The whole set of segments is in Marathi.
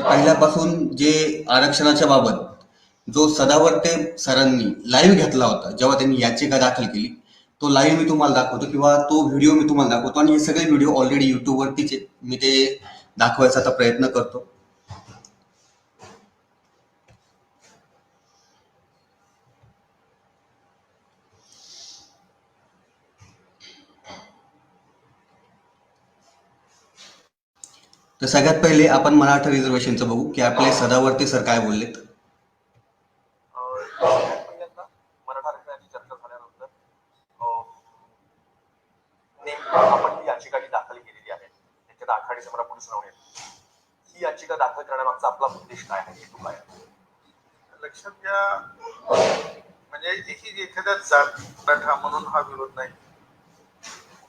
पहिल्यापासून जे आरक्षणाच्या बाबत जो सदावर्ते सरांनी लाईव्ह घेतला होता जेव्हा त्यांनी याचिका दाखल केली, तो लाईव्ह मी तुम्हाला दाखवतो किंवा तो व्हिडिओ मी तुम्हाला दाखवतो आणि हे सगळे व्हिडिओ ऑलरेडी युट्यूबवरतीच आहेत. मी ते दाखवायचा आता प्रयत्न करतो. तर सगळ्यात पहिले आपण मराठा रिझर्वेशनचं बघू की आपले सदावर्ते सर काय बोललेत. मराठा आरक्षणाची चर्चा झाल्यानंतर आपण ही याचिका जी दाखल केलेली आहे त्याच्यात आखाडी समोर पुढे सुनावणी ही याचिका दाखल करण्यामागचा आपला उद्देश काय आहे, हेतू काय आहे? लक्षात घ्या, म्हणजे एखाद्या जात मराठा म्हणून हा विरोध नाही,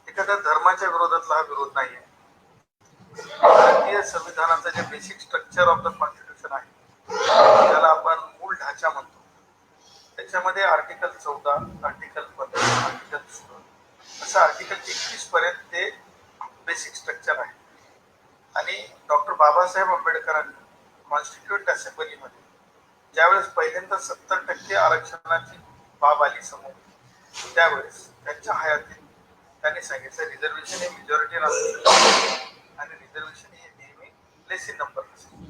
एखाद्या धर्माच्या विरोधातला हा विरोध नाहीये. भारतीय संविधानाचं जे basic structure of the constitution आहे त्याला आपण मूळ ढाचा म्हणतो. त्याच्यामध्ये आर्टिकल 14, आर्टिकल 15, आर्टिकल 16 असं आर्टिकल 21 पर्यंत ते बेसिक स्ट्रक्चर आहे. आणि डॉक्टर बाबासाहेब आंबेडकरांनी कॉन्स्टिट्यूंट असेंब्लीमध्ये ज्यावेळेस पहिल्यांदा 70% आरक्षणाची बाब आली समोर, त्यावेळेस त्यांच्या हयातीत त्यांनी सांगितलं रिझर्वेशन हे मेजॉरिटी नसतं आणि रिझर्वेशन हे नेहमी लेस इन नंबर नसतं.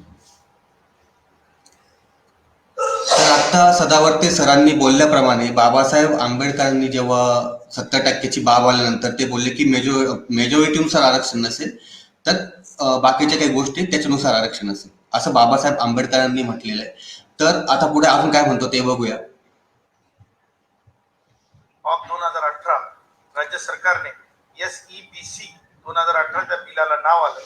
तर आता सदावर्ते सरांनी बोलल्याप्रमाणे बाबासाहेब आंबेडकरांनी जेव्हा 70%ची बाब आल्यानंतर ते बोलले की मेजॉरिटीनुसार आरक्षण नसेल तर बाकीच्या काही गोष्टी त्याच्यानुसार आरक्षण असेल, असं बाबासाहेब आंबेडकरांनी म्हटलेलं आहे. तर आता पुढे आपण काय म्हणतो ते बघूया. ऑफ 2018 राज्य सरकारने SEBC 2018 त्या बिलाला नाव आलं.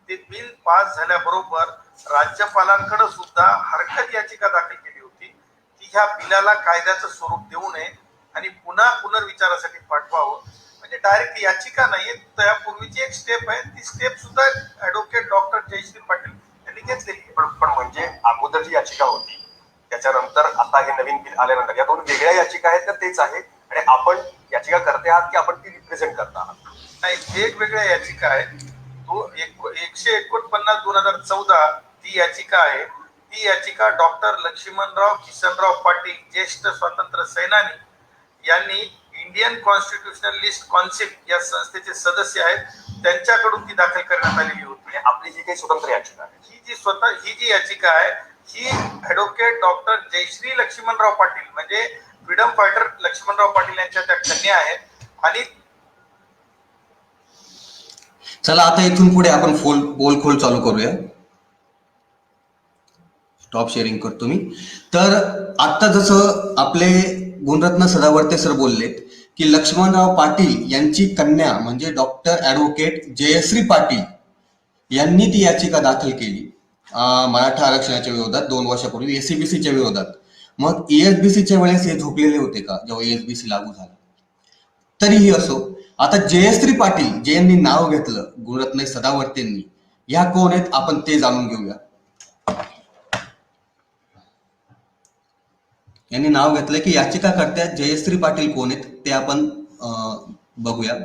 ते बिल पास झाल्याबरोबर राज्यपालांकडे सुद्धा हरकत याचिका दाखल केली होती की ह्या बिलाला कायद्याचं स्वरूप देऊ नये आणि पुन्हा पुनर्विचारासाठी पाठवावं. म्हणजे डायरेक्ट याचिका नाहीये, त्यापूर्वीची एक स्टेप आहे, ती स्टेप सुद्धा ऍडव्होकेट डॉक्टर जयश्री पाटील यांनी घेतलेली आहे. पण म्हणजे अगोदर जी याचिका होती त्याच्यानंतर आता हे नवीन बिल आल्यानंतर या दोन वेगळ्या याचिका आहेत तर तेच आहे आणि आपण याचिका करते आहात की आपण ती रिप्रेझेंट करता आहात? नाही, वेगवेगळ्या याचिका आहेत. 149 2014 ती याचिका आहे. ती याचिका डॉक्टर लक्ष्मणराव किसनराव पाटील ज्येष्ठ स्वातंत्र्य सेनानी यांनी इंडियन कॉन्स्टिट्यूशनलिस्ट कौन्सिल या संस्थेचे सदस्य आहेत, त्यांच्याकडून ती दाखल करण्यात आलेली होती. आपली ही काही स्वतंत्र याचिका आहे? ही जी याचिका आहे ही ऍडव्होकेट डॉक्टर जयश्री लक्ष्मणराव पाटील म्हणजे फ्रीडम फायटर लक्ष्मणराव पाटील यांच्या त्या कन्या आहेत. आणि चला आता इथून पुढे आपण बोलखोल चालू करूया. स्टॉप शेअरिंग करतो मी. तर आता जसं आपले गुणरत्न सदावर्ते सर बोललेत की लक्ष्मणराव पाटील यांची कन्या म्हणजे डॉक्टर ऍडव्होकेट जयश्री पाटील यांनी ती याचिका दाखल केली मराठा आरक्षणाच्या विरोधात 2 वर्षापूर्वी SEBCच्या विरोधात. मग ESBCच्या वेळेस हे झोपलेले होते का जेव्हा ESBC लागू झाला? तरीही असो, आता जयश्री पाटील जे यांनी नाव घेतलं गुणरत्न सदावर्तेंनी, ह्या कोण आहेत आपण ते जाणून घेऊया. यांनी नाव घेतलंय की याचिकाकर्त्या जयश्री पाटील कोण आहेत ते आपण बघूया.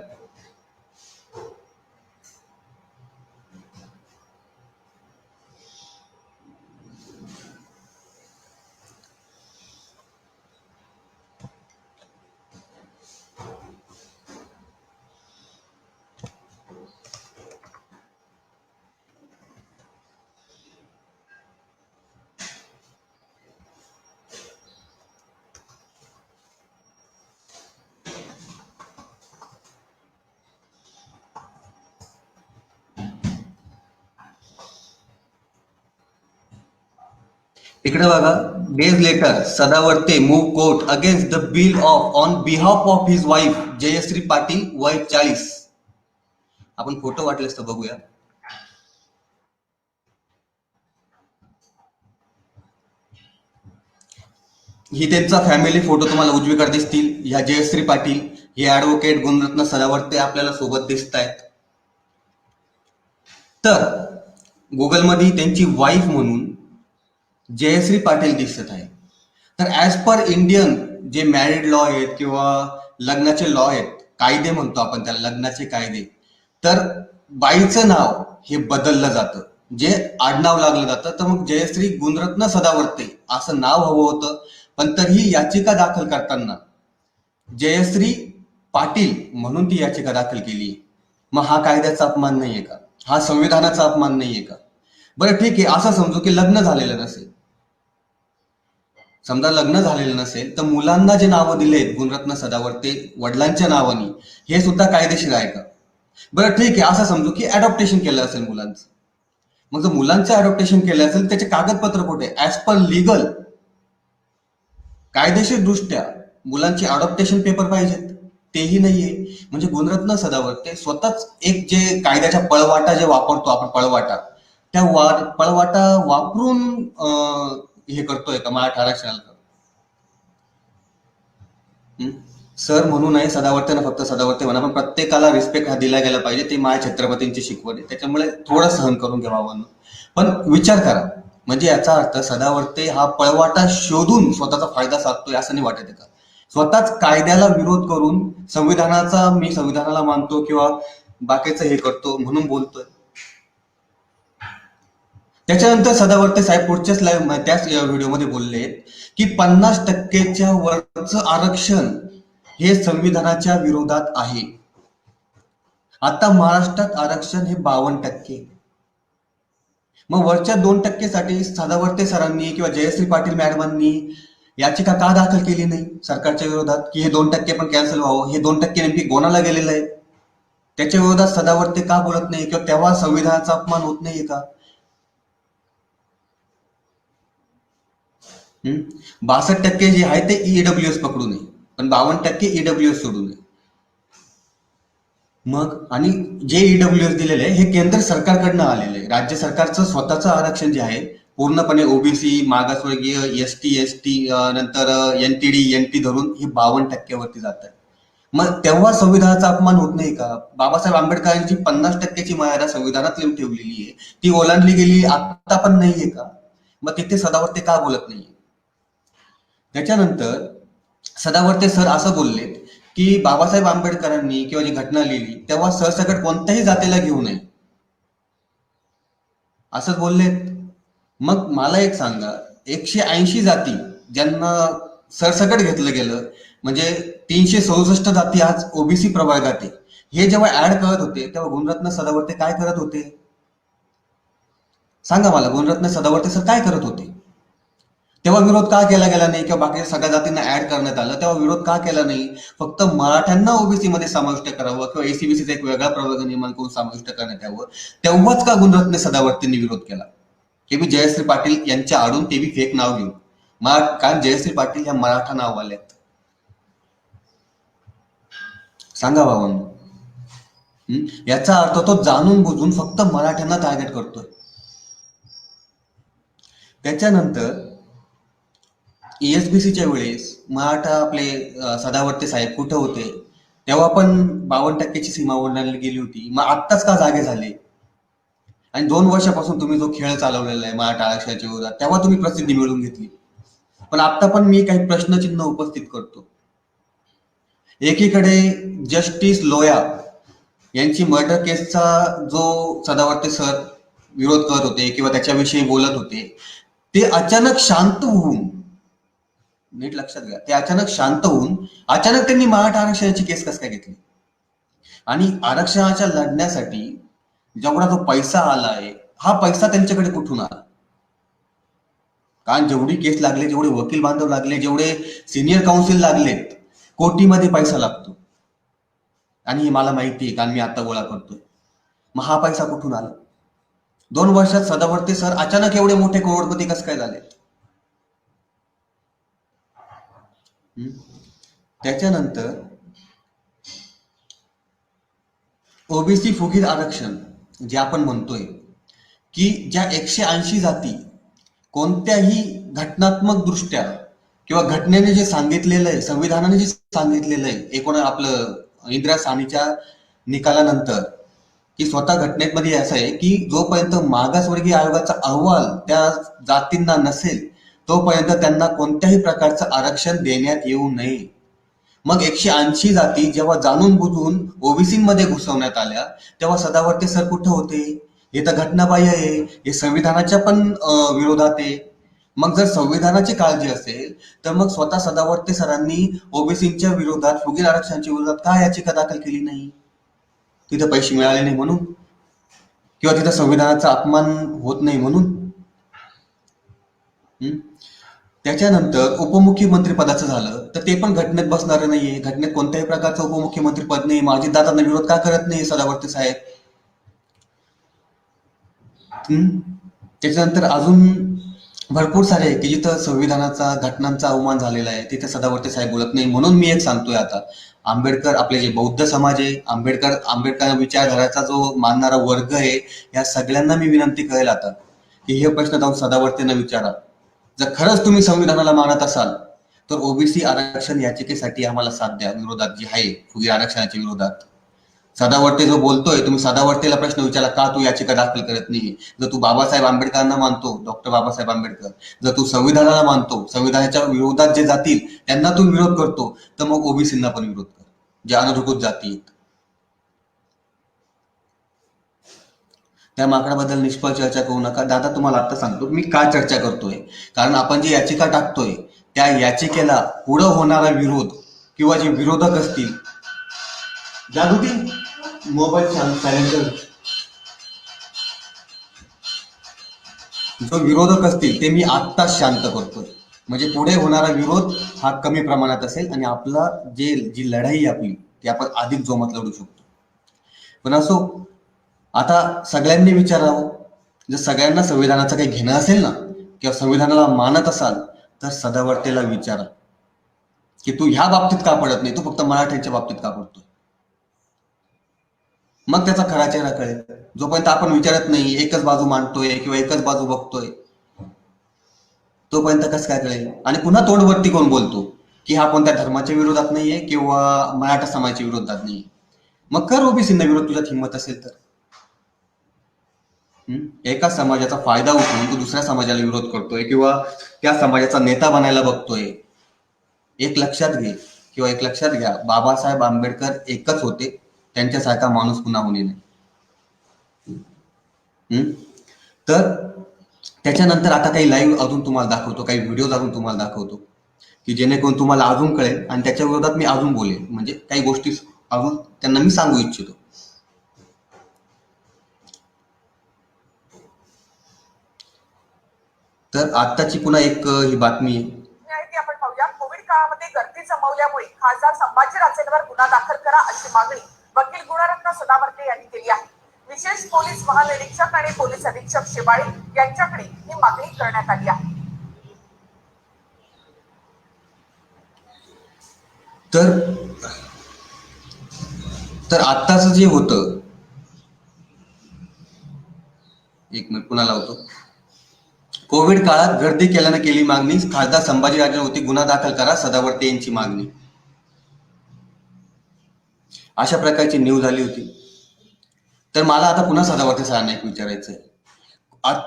इकडे बघा, days later Sadavarte move court against the bill on behalf of his wife Jayashree Patil वय 40. आपण फोटो वाटलेस तर बघूया. ही त्यांचा फॅमिली फोटो तुम्हाला उजवीकडे दिसतील. ह्या जयश्री पाटील, हे ऍडव्होकेट गुणरत्न सदावर्ते आपल्याला सोबत दिसत आहेत. तर गुगलमध्ये त्यांची वाईफ म्हणून जयश्री पाटील दिसत आहे. तर ऍज पर इंडियन जे मॅरिड लॉ आहेत किंवा लग्नाचे लॉ आहेत, कायदे म्हणतो आपण त्याला, लग्नाचे कायदे, तर बाईचं नाव हे बदललं जातं. जे आडनाव लागलं जातं, तर मग जयश्री गुणरत्न सदावर्ते असं नाव हवं होतं. पण तरीही याचिका दाखल करताना जयश्री पाटील म्हणून ती याचिका दाखल केली. मग हा कायद्याचा अपमान नाहीये का? हा संविधानाचा अपमान नाहीये का? बरं ठीक आहे, असं समजू की लग्न झालेलं नसेल. समजा लग्न झालेलं नसेल तर मुलांना जे नावं दिलेत गुणरत्न सदावर्ते वडिलांच्या नावाने, हे सुद्धा कायदेशीर आहे का? बरं ठीक आहे, असं समजू की अडॉप्टेशन केलं असेल मुलांचं. मग जर मुलांचं अडॉप्टेशन केलं असेल त्याचे कागदपत्र कुठे? ऍज पर लिगल, कायदेशीर दृष्ट्या मुलांची अडॉप्टेशन पेपर पाहिजेत, तेही नाहीये. म्हणजे गुणरत्न सदावर्ते स्वतःच एक जे कायद्याच्या पळवाटा जे वापरतो आपण, पळवाटा, त्या पळवाटा वापरून हे करतोय का मराठा आरक्षणाला? सर म्हणू नये सदावर्तेनं, फक्त सदावर्ते म्हणा, पण प्रत्येकाला रिस्पेक्ट हा दिला गेला पाहिजे. ते माझ्या छत्रपतींची शिकवण आहे, त्याच्यामुळे थोडं सहन करून घ्यावं. पण विचार करा, म्हणजे याचा अर्थ सदावर्ते हा पळवाटा शोधून स्वतःचा फायदा साधतोय असं नाही वाटत का? स्वतःच कायद्याला विरोध करून संविधानाचा, मी संविधानाला मानतो किंवा बाकीचं हे करतो म्हणून बोलतोय. त्याच्यानंतर सदावर्ते साहेब पुढच्याच लाईव्ह त्याच व्हिडिओमध्ये बोलले की 50%च्या वरचं आरक्षण हे संविधानाच्या विरोधात आहे. आता महाराष्ट्रात आरक्षण हे 52%. मग वरच्या 2% साठी सदावर्ते सरांनी किंवा जयश्री पाटील मॅडमांनी याचिका का दाखल केली नाही सरकारच्या विरोधात, की हे 2% पण कॅन्सल व्हावं? हे 2% नेमकी कोणाला गेलेलं आहे? त्याच्या विरोधात सदावर्ते का बोलत नाही? किंवा तेव्हा संविधानाचा अपमान होत नाहीये का? 62% जे आहे ते ईडब्ल्यूएस पकडू नये, पण 52% ईडब्ल्यूएस सोडू नये. मग आणि जे ईडब्ल्यूएस दिलेले आहे हे केंद्र सरकारकडनं आलेलं आहे. राज्य सरकारचं स्वतःचं आरक्षण जे आहे पूर्णपणे ओबीसी, मागासवर्गीय, एसटी, नंतर एनटीडी, एनटी धरून हे 52% वरती जात आहे. मग तेव्हा संविधानाचा अपमान होत नाही का? बाबासाहेब आंबेडकरांची 50%ची मर्यादा संविधानात लिहून ठेवलेली आहे, ती ओलांडली गेली आता पण नाहीये का? मग तिथे सदावर्ते का बोलत नाहीये? त्याच्यानंतर सदावर्ते सर असं बोललेत की बाबासाहेब आंबेडकरांनी किंवा जी घटना लिहिली तेव्हा सरसकट कोणत्याही जातीला घेऊ नये, असंच बोललेत. मग मला एक सांगा, 180 जाती ज्यांना सरसकट घेतलं गेलं, म्हणजे 367 जाती आज ओबीसी प्रवर्गात आहे, हे जेव्हा ऍड करत होते तेव्हा गुणरत्न सदावर्ते काय करत होते? सांगा मला, गुणरत्न सदावर्ते सर काय करत होते? तेव्हा विरोध का केला गेला नाही? किंवा बाकी सगळ्या जातींना ऍड करण्यात आलं तेव्हा विरोध का केला नाही? फक्त मराठ्यांना ओबीसी मध्ये समाविष्ट करावं किंवा एसीबीसीचा एक वेगळा प्रवर्ग निर्माण करून समाविष्ट करण्यात यावं, तेव्हाच का गुणरत्न सदावर्तेंनी विरोध केला? हे मी जयश्री पाटील यांच्या आडून, ते बी फेक नाव घेऊन. कारण जयश्री पाटील ह्या मराठा नाववाले आहेत. सांगा बाबांनो, याचा अर्थ तो जाणून बुजून फक्त मराठ्यांना टार्गेट करतोय. त्याच्यानंतर ईएसबीसीच्या वेळेस मराठा आपले सदावर्ते साहेब कुठे होते? तेव्हा पण 52%ची सीमा ओलांडली गेली होती. मग आत्ताच का जागे झाले? आणि 2 वर्षापासून तुम्ही जो खेळ चालवलेला आहे मराठा आरक्षणाच्या विरोधात, तेव्हा तुम्ही प्रसिद्धी मिळवून घेतली. पण आता पण मी काही प्रश्नचिन्ह उपस्थित करतो. एकीकडे जस्टिस लोया यांची मर्डर केसचा जो सदावर्ते सर विरोध करत होते किंवा त्याच्याविषयी बोलत होते, ते अचानक शांत होऊन, नीट लक्षात घ्या, ते अचानक शांत होऊन अचानक त्यांनी मराठा आरक्षणाची केस कस काय घेतली? आणि आरक्षणाच्या लढण्यासाठी जेवढा जो पैसा आलाय, हा पैसा त्यांच्याकडे कुठून आला? कारण जेवढी केस लागले, जेवढे वकील बांधव लागले, जेवढे सिनियर काउन्सिल लागलेत, कोटीमध्ये पैसा लागतो. आणि हे मला माहिती आहे, कारण मी आता गोळा करतोय. मग हा पैसा कुठून आला? 2 वर्षात सदावर्ते सर अचानक एवढे मोठे करोडपती कसं काय झाले? त्याच्यानंतर ओबीसी फुगीर आरक्षण जे आपण म्हणतोय, की ज्या 180 जाती कोणत्याही घटनात्मक दृष्ट्या किंवा घटनेने जे सांगितलेलं आहे, संविधानाने जे सांगितलेलं आहे, आपलं इंदिरा साहनीच्या निकालानंतर, की स्वतः घटनेमध्ये असं आहे की जोपर्यंत मागासवर्गीय आयोगाचा अहवाल त्या जातींना नसेल तोपर्यंत त्यांना कोणत्याही प्रकारचं आरक्षण देण्यात येऊ नये. मग 180 जाती जेव्हा जाणून बुजून ओबीसी मध्ये घुसवण्यात आल्या तेव्हा सदावर्ते सर कुठे होते? हे तर घटनाबाह्य आहे, हे संविधानाच्या पण विरोधात आहे. मग जर संविधानाची काळजी असेल तर मग स्वतः सदावर्ते सरांनी ओबीसीच्या विरोधात, फुगीर आरक्षणाच्या विरोधात का याचिका दाखल केली नाही? तिथे पैसे मिळाले नाही म्हणून, किंवा तिथं संविधानाचा अपमान होत नाही म्हणून? त्याच्यानंतर उपमुख्यमंत्री पदाचं झालं तर ते पण घटनेत बसणार नाहीये. घटनेत कोणत्याही प्रकारचं उपमुख्यमंत्री पद नाही. अजितदादांना विरोध का करत नाही सदावर्ते साहेब? त्याच्यानंतर अजून भरपूर सारे आहे की जिथं संविधानाचा, घटनांचा अवमान झालेला आहे, तिथे सदावर्ते साहेब बोलत नाही. म्हणून मी एक सांगतोय आता, आंबेडकर, आपले जे बौद्ध समाज आहे, आंबेडकर विचारधाराचा जो मानणारा वर्ग आहे, या सगळ्यांना मी विनंती करेल आता की हे प्रश्न जाऊन सदावर्तेंना विचारा. जर खरंच तुम्ही संविधानाला मानत असाल तर ओबीसी आरक्षण याचिकेसाठी आम्हाला साथ द्या, विरोधात जी आहे फुगीर आरक्षणाच्या विरोधात. सदावर्ते जो बोलतोय, तुम्ही सदावर्तेला प्रश्न विचारा, का तू याचिका दाखल करत नाही? जर तू बाबासाहेब आंबेडकरांना मानतो, डॉक्टर बाबासाहेब आंबेडकर, जर तू संविधानाला मानतो, संविधानाच्या विरोधात जे जातील त्यांना तू विरोध करतो, तर मग ओबीसींना पण विरोध कर, जे अनुसूचित जाती आहेत. त्या माकडाबद्दल निष्फळ चर्चा करू नका. दादा तुम्हाला आता सांगतो मी का चर्चा करतोय. कारण आपण जी याचिका टाकतोय त्या याचिकेला पुढं होणारा विरोध किंवा जे विरोधक असतील, जागृती मोबाईल सायलेंट, जो विरोधक असतील ते मी आत्ताच शांत करतोय. म्हणजे पुढे होणारा विरोध हा कमी प्रमाणात असेल आणि आपला जी लढाई आपली ती आपण अधिक जोमात लढू शकतो. पण असो, आता सगळ्यांनी विचारावं, जर सगळ्यांना संविधानाचं काही घेणं असेल ना, किंवा संविधानाला मानत असाल, तर सदावर्तेला विचारा की तू ह्या बाबतीत का पडत नाही, तू फक्त मराठ्यांच्या बाबतीत का पडतोय? मग त्याचा खरा चेहरा कळेल. जोपर्यंत आपण विचारत नाही, एकच बाजू मांडतोय किंवा एकच बाजू बघतोय, तोपर्यंत कसं काय कळेल? आणि पुन्हा तोंडवरती कोण बोलतो की हा कोणत्या धर्माच्या विरोधात नाहीये किंवा मराठा समाजाच्या विरोधात नाहीये. मग कर ओबीसींना विरोध तुझ्यात हिंमत असेल तर. एका समाजाचा फायदा उचलून तू दुसऱ्या समाजाला विरोध करतोय किंवा त्या समाजाचा नेता बनायला बघतोय. एक लक्षात घे किंवा एक लक्षात घ्या, बाबासाहेब आंबेडकर एकच होते, त्यांच्यासारखा माणूस पुन्हा होणे नाही. तर त्याच्यानंतर आता काही लाईव्ह अजून तुम्हाला दाखवतो, काही व्हिडिओ अजून तुम्हाला दाखवतो की जेणेकरून तुम्हाला अजून कळेल आणि त्याच्या विरोधात मी अजून बोलेन. म्हणजे काही गोष्टी अजून त्यांना मी सांगू इच्छितो. तर आत्ताची पुन्हा एक ही बातमी आहे ती आपण पाहूया. कोविड काळामध्ये गर्दी जमवल्यामुळे खासदार संभाजीराजेंवर गुन्हा दाखल करा अशी मागणी वकील गुणरत्न सदावर्ते यांनी केली आहे. विशेष पोलीस महानिरीक्षक आणि पोलीस अधीक्षक शेवाळे यांच्याकडे ही मागणी करण्यात आली आहे. तर आत्ताच जे होतं, एक मिनिट पुन्हा लावतो. कोविड काळात गर्दी केल्यानं केली मागणी, खासदार संभाजीराजेंवरती गुन्हा दाखल करा, सदावर्ते यांची मागणी. अशा प्रकारची न्यूज आली होती. तर मला आता पुन्हा सदावर्ते सरांना एक विचारायचंय.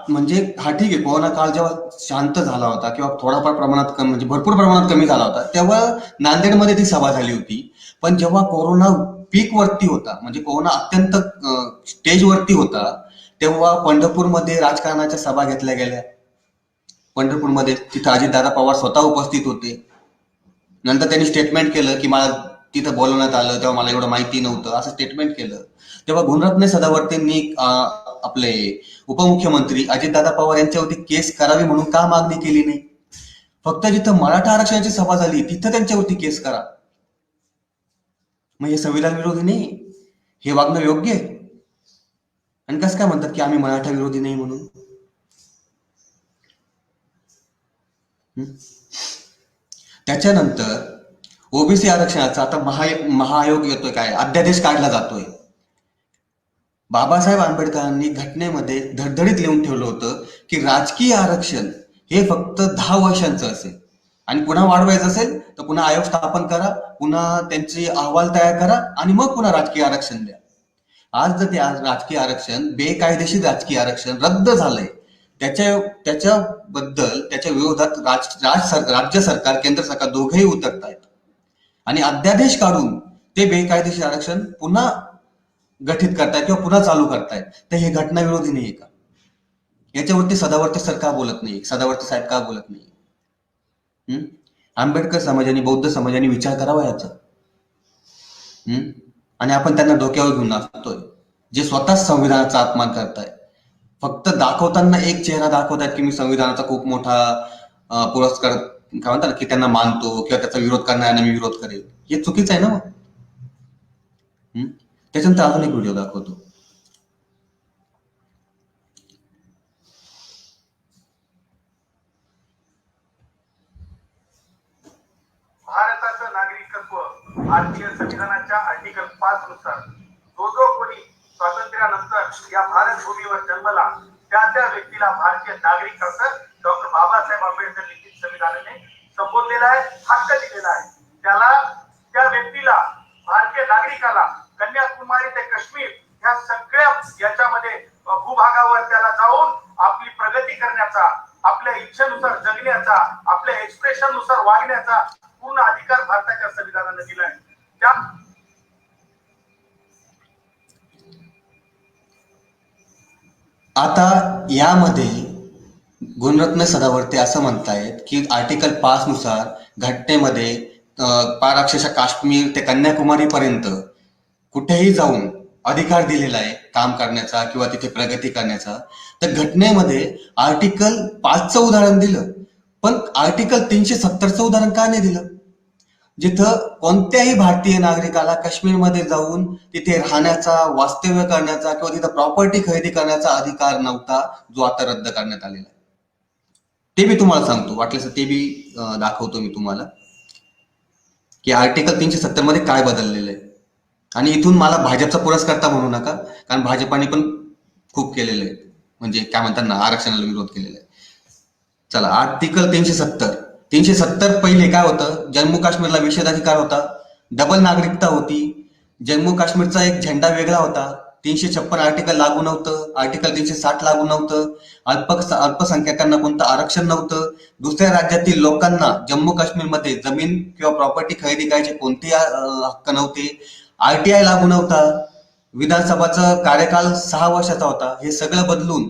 म्हणजे हा ठीक आहे, कोरोना काळ जेव्हा शांत झाला होता किंवा थोडाफार प्रमाणात कमी, म्हणजे भरपूर प्रमाणात कमी झाला होता, तेव्हा नांदेडमध्ये ती सभा झाली होती. पण जेव्हा कोरोना पीक वरती होता, म्हणजे कोरोना अत्यंत स्टेजवरती होता, तेव्हा पंढरपूरमध्ये राजकारणाच्या सभा घेतल्या गेल्या. पंढरपूरमध्ये तिथं अजितदादा पवार स्वतः उपस्थित होते. नंतर त्यांनी स्टेटमेंट केलं की मला तिथं बोलवण्यात आलं, तेव्हा मला एवढं माहिती नव्हतं, असं स्टेटमेंट केलं. तेव्हा गुणरत्न सदावर्तेंनी आपले उपमुख्यमंत्री अजितदादा पवार यांच्यावरती केस करावी म्हणून का मागणी केली नाही? फक्त जिथं मराठा आरक्षणाची सभा झाली तिथं त्यांच्यावरती केस करा. मग हे संविधान विरोधी नाही, हे वागणं योग्य आहे? आणि कसं काय म्हणतात की आम्ही मराठा विरोधी नाही म्हणून? त्याच्यानंतर ओबीसी आरक्षणाचा आता महाआयोग येतोय, काय अध्यादेश काढला जातोय. बाबासाहेब आंबेडकरांनी घटनेमध्ये धडधडीत लिहून ठेवलं होतं की राजकीय आरक्षण हे फक्त 10 वर्षांचं असेल आणि पुन्हा वाढवायचं असेल तर पुन्हा आयोग स्थापन करा, पुन्हा त्यांचे अहवाल तयार करा आणि मग पुन्हा राजकीय आरक्षण द्या. आज जर ते राजकीय आरक्षण, बेकायदेशीर राजकीय आरक्षण रद्द झालंय, त्याच्याबद्दल, त्याच्या विरोधात राज्य सरकार, केंद्र सरकार दोघेही उतरत आहेत आणि अध्यादेश काढून ते बेकायदेशीर आरक्षण पुन्हा गठीत करतायत किंवा पुन्हा चालू करतायत, तर हे घटना विरोधी नाहीये का? याच्यावरती सदावर्ते सर का बोलत नाही? सदावर्ते साहेब का बोलत नाही? आंबेडकर समाजाने, बौद्ध समाजाने विचार करावा याचा. आणि आपण त्यांना डोक्यावर घेऊन नाचतोय, जे स्वतःच संविधानाचा अपमान करताय. फक्त दाखवताना एक चेहरा दाखवतात की मी संविधानाचा खूप मोठा पुरस्कार काय म्हणतात की त्यांना मानतो किंवा त्याचा विरोध करणाऱ्यांना मी विरोध करेल. हे चुकीचं आहे ना मग. त्याच्यानंतर अजून एक व्हिडिओ दाखवतो. भारताचं नागरिकत्व भारतीय संविधानाच्या आर्टिकल 5 नुसार जो कोणी स्वातंत्र्यानंतर या भारत भूमीवर जन्मला त्या व्यक्तीला भारतीय नागरिक असं डॉक्टर बाबासाहेब आंबेडकर लिखित संविधानाने संबोधलेला आहे, हक्क दिलेला आहे. त्याला, त्या व्यक्तीला, भारतीय नागरिकाला कन्याकुमारी ते काश्मीर ह्या सगळ्या याच्यामध्ये भूभागावर त्याला जाऊन आपली प्रगती करण्याचा, आपल्या इच्छेनुसार जगण्याचा, आपल्या एक्सप्रेशन नुसार वागण्याचा पूर्ण अधिकार भारताच्या संविधानाने दिलाय. त्या आता यामध्ये गुणरत्न सदावर्ते असं म्हणतायत की आर्टिकल 5 नुसार घटनेमध्ये पार अक्षरशः काश्मीर ते कन्याकुमारी पर्यंत कुठेही जाऊन अधिकार दिलेला आहे काम करण्याचा किंवा तिथे प्रगती करण्याचा. तर घटनेमध्ये आर्टिकल 5चं उदाहरण दिलं, पण आर्टिकल 370चं उदाहरण का नाही दिलं? जिथं कोणत्याही भारतीय नागरिकाला काश्मीरमध्ये जाऊन तिथे राहण्याचा, वास्तव्य करण्याचा किंवा तिथं प्रॉपर्टी खरेदी करण्याचा अधिकार नव्हता, जो आता रद्द करण्यात आलेला आहे. ते मी तुम्हाला सांगतो, वाटल्यास ते बी दाखवतो मी तुम्हाला की आर्टिकल 370 मध्ये काय बदललेलं आहे. आणि इथून मला भाजपचा पुरस्कर्ता म्हणू नका, कारण भाजपाने पण खूप केलेलं आहे, म्हणजे काय म्हणतात ना, आरक्षणाला विरोध केलेला आहे. चला, आर्टिकल 370 पहिले काय होतं? जम्मू काश्मीरला विशेषाधिकार होता, डबल नागरिकता होती, जम्मू काश्मीरचा एक झेंडा वेगळा होता, 356 आर्टिकल लागू नव्हतं, आर्टिकल 360 लागू नव्हतं, अल्पसंख्याकांना कोणतं आरक्षण नव्हतं, दुसऱ्या राज्यातील लोकांना जम्मू काश्मीरमध्ये जमीन किंवा प्रॉपर्टी खरेदी करायचे कोणतेही हक्क नव्हते, RTI लागू नव्हता, विधानसभाचा कार्यकाल 6 वर्षाचा होता. हे सगळं बदलून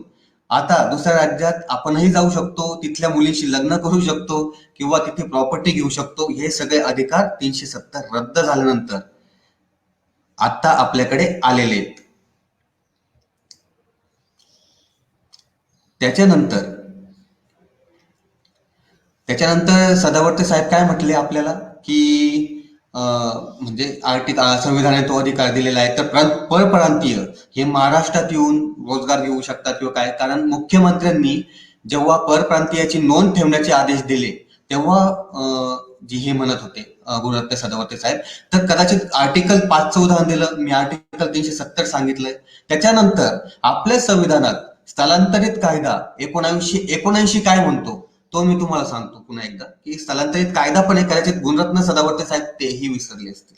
आता दुसऱ्या राज्यात आपणही जाऊ शकतो, तिथल्या मुलींशी लग्न करू शकतो किंवा तिथे प्रॉपर्टी घेऊ शकतो. हे सगळे अधिकार 370 रद्द झाल्यानंतर आता आपल्याकडे आलेले आहेत. त्याच्यानंतर सदावर्ते साहेब काय म्हटले आपल्याला की म्हणजे संविधानाने तो अधिकार दिलेला आहे, तर परप्रांतीय हे महाराष्ट्रात येऊन रोजगार घेऊ शकतात किंवा काय. कारण मुख्यमंत्र्यांनी जेव्हा परप्रांतीयाची नोंद ठेवण्याचे आदेश दिले तेव्हा जे हे म्हणत होते गुणरत्न सदावर्ते साहेब, तर कदाचित आर्टिकल 5चं उदाहरण दिलं, मी आर्टिकल 370 सांगितलंय. त्याच्यानंतर आपल्या संविधानात स्थलांतरित कायदा 1979 काय म्हणतो तो मी तुम्हाला सांगतो पुन्हा एकदा, की स्थलांतरित कायदा पण कदाचित गुणरत्न सदावर्ते साहेब तेही विसरले असतील.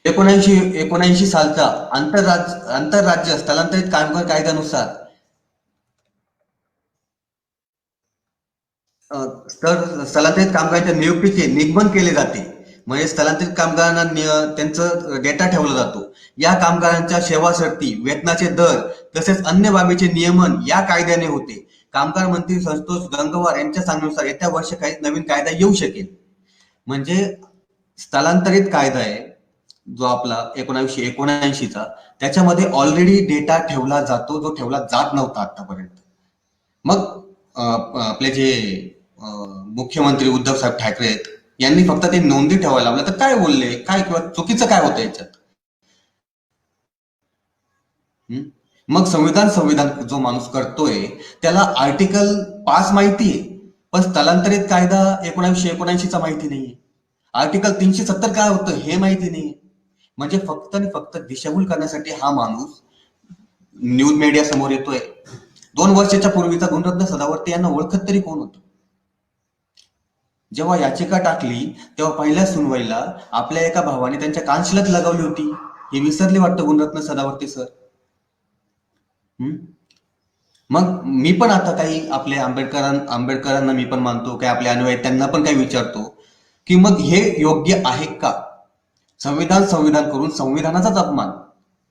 1979 सालचा आंतरराज्य स्थलांतरित कामगार कायद्यानुसार स्थलांतरित कामगारांच्या नियुक्तीचे निगमन केले जाते. म्हणजे स्थलांतरित कामगारांना त्यांचं डेटा ठेवला जातो. या कामगारांच्या सेवा शर्ती, वेतनाचे दर तसेच अन्य बाबीचे नियमन या कायद्याने होते. कामगार मंत्री संतोष गंगवार यांच्या सांगण्यानुसार येत्या वर्षी काही नवीन कायदा येऊ शकेल. म्हणजे स्थलांतरित कायदा आहे जो आपला 1979चा, त्याच्यामध्ये ऑलरेडी डेटा ठेवला जातो जो ठेवला जात नव्हता आतापर्यंत. मग आपले जे मुख्यमंत्री उद्धव साहेब ठाकरे आहेत यांनी फक्त ते नोंदी ठेवायला लावलं, तर काय बोलले, काय किंवा चुकीचं काय होतं याच्यात? मग संविधान जो माणूस करतोय त्याला आर्टिकल 5 माहितीये, पण स्थलांतरित कायदा 1979चा माहिती नाहीये, आर्टिकल 370 काय होतं हे माहिती नाहीये. म्हणजे फक्त आणि फक्त दिशाभूल करण्यासाठी हा माणूस न्यूज मीडिया समोर येतोय. 2 वर्षाच्या पूर्वीचा गुणरत्न सदावर्ते यांना ओळखत तरी कोण होतं? जेव्हा याचिका टाकली तेव्हा पहिल्या सुनवाईला आपल्या एका भावाने त्यांच्या कानशिलात लगावली होती. हे विसरले वाटतं गुणरत्न सदावर्ते सर. मग मी पण आता काही आपले आंबेडकरांना मी पण मानतो, काही आपले अनुयायी त्यांना पण काही विचारतो की मग हे योग्य आहे का? संविधान करून संविधानाचाच अपमान